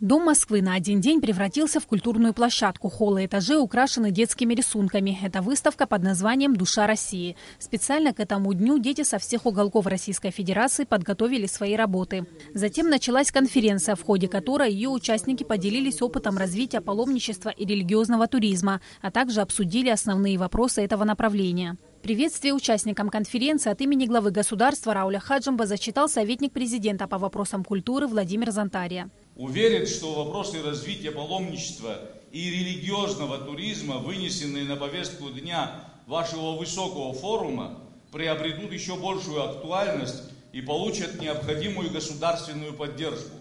Дом Москвы на один день превратился в культурную площадку. Холлы и этажи украшены детскими рисунками. Это выставка под названием «Душа России». Специально к этому дню дети со всех уголков Российской Федерации подготовили свои работы. Затем началась конференция, в ходе которой ее участники поделились опытом развития паломничества и религиозного туризма, а также обсудили основные вопросы этого направления. Приветствие участникам конференции от имени главы государства Рауля Хаджимба зачитал советник президента по вопросам культуры Владимир Зонтария. Уверен, что вопросы развития паломничества и религиозного туризма, вынесенные на повестку дня вашего высокого форума, приобретут еще большую актуальность и получат необходимую государственную поддержку.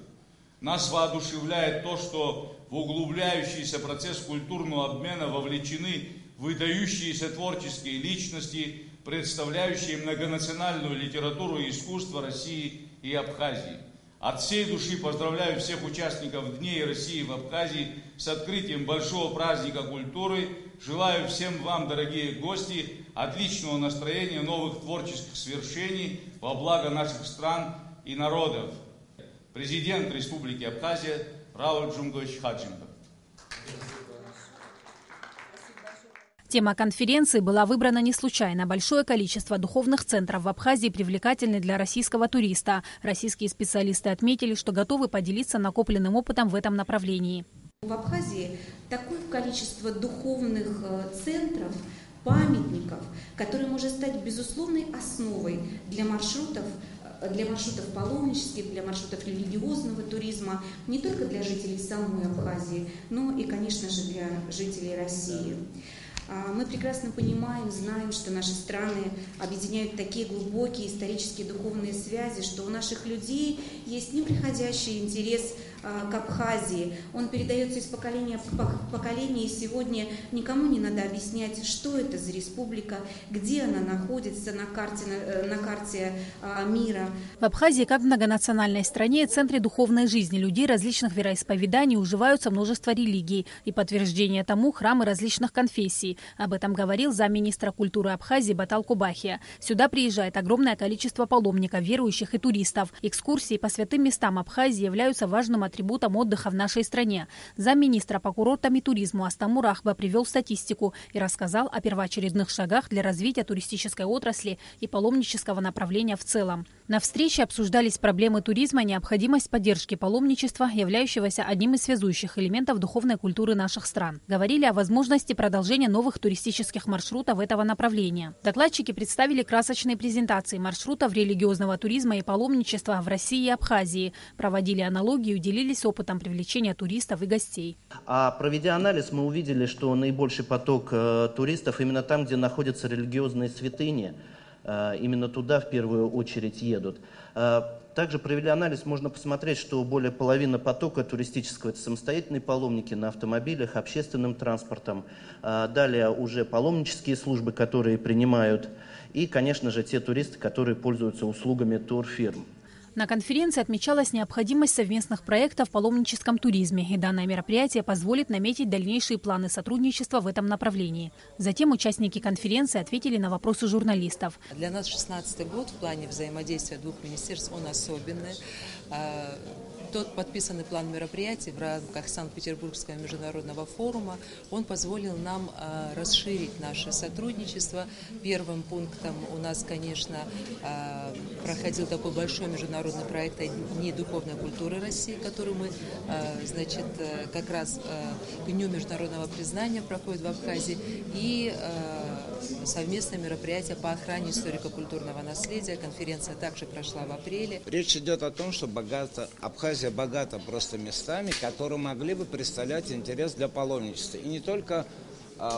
Нас воодушевляет то, что в углубляющийся процесс культурного обмена вовлечены выдающиеся творческие личности, представляющие многонациональную литературу и искусство России и Абхазии. От всей души поздравляю всех участников Дней России в Абхазии с открытием большого праздника культуры. Желаю всем вам, дорогие гости, отличного настроения, новых творческих свершений во благо наших стран и народов. Президент Республики Абхазия Рауль Джумгович Хаджимба. Тема конференции была выбрана не случайно. Большое количество духовных центров в Абхазии привлекательны для российского туриста. Российские специалисты отметили, что готовы поделиться накопленным опытом в этом направлении. В Абхазии такое количество духовных центров, памятников, которые может стать безусловной основой для маршрутов паломнических, для маршрутов религиозного туризма, не только для жителей самой Абхазии, но и, конечно же, для жителей России. Мы прекрасно понимаем, знаем, что наши страны объединяют такие глубокие исторические духовные связи, что у наших людей есть неприходящий интерес к Абхазии. Он передается из поколения в поколение, и сегодня никому не надо объяснять, что это за республика, где она находится на карте мира. В Абхазии, как в многонациональной стране, в центре духовной жизни людей различных вероисповеданий уживаются множество религий. И подтверждение тому храмы различных конфессий. Об этом говорил замминистра культуры Абхазии Батал Кубахия. Сюда приезжает огромное количество паломников, верующих и туристов. Экскурсии по святым местам Абхазии являются важным атрибутом отдыха в нашей стране. Замминистра по курортам и туризму Астамур Ахба привел статистику и рассказал о первоочередных шагах для развития туристической отрасли и паломнического направления в целом. На встрече обсуждались проблемы туризма и необходимость поддержки паломничества, являющегося одним из связующих элементов духовной культуры наших стран. Говорили о возможности продолжения новых туристических маршрутов этого направления. Докладчики представили красочные презентации маршрутов религиозного туризма и паломничества в России и Абхазии, проводили аналогии и делились опытом привлечения туристов и гостей. А проведя анализ, мы увидели, что наибольший поток туристов именно там, где находятся религиозные святыни. Именно туда в первую очередь едут. Также провели анализ, можно посмотреть, что более половины потока туристического – это самостоятельные паломники на автомобилях, общественным транспортом. Далее уже паломнические службы, которые принимают. И, конечно же, те туристы, которые пользуются услугами турфирм. На конференции отмечалась необходимость совместных проектов в паломническом туризме, и данное мероприятие позволит наметить дальнейшие планы сотрудничества в этом направлении. Затем участники конференции ответили на вопросы журналистов. Для нас 2016 год в плане взаимодействия двух министерств он особенный. Тот подписанный план мероприятий в рамках Санкт-Петербургского международного форума, он позволил нам расширить наше сотрудничество. Первым пунктом у нас, конечно, проходил такой большой международный проект «Дни духовной культуры России», который мы, как раз к Дню международного признания проходит в Абхазии, и совместное мероприятие по охране историко-культурного наследия. Конференция также прошла в апреле. Речь идет о том, что Абхазия богата просто местами, которые могли бы представлять интерес для паломничества. И не только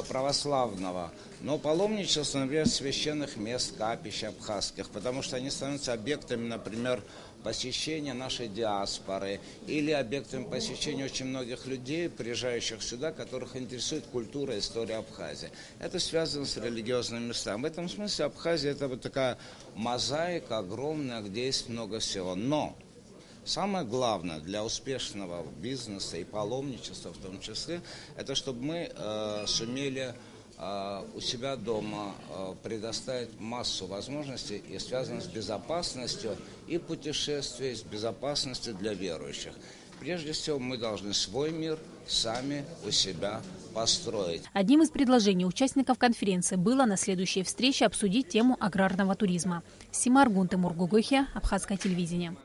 православного, но паломничество, например, священных мест, капищ абхазских, потому что они становятся объектами, например, посещения нашей диаспоры или объектами посещения очень многих людей, приезжающих сюда, которых интересует культура и история Абхазии. Это связано с религиозными местами. В этом смысле Абхазия – это вот такая мозаика огромная, где есть много всего. Но самое главное для успешного бизнеса и паломничества в том числе, это чтобы мы сумели у себя дома предоставить массу возможностей, и связанных с безопасностью и путешествий, с безопасностью для верующих. прежде всего мы должны свой мир сами у себя построить. Одним из предложений участников конференции было на следующей встрече обсудить тему аграрного туризма. Сима Аргун, Тимур Гугухи, Абхазское телевидение.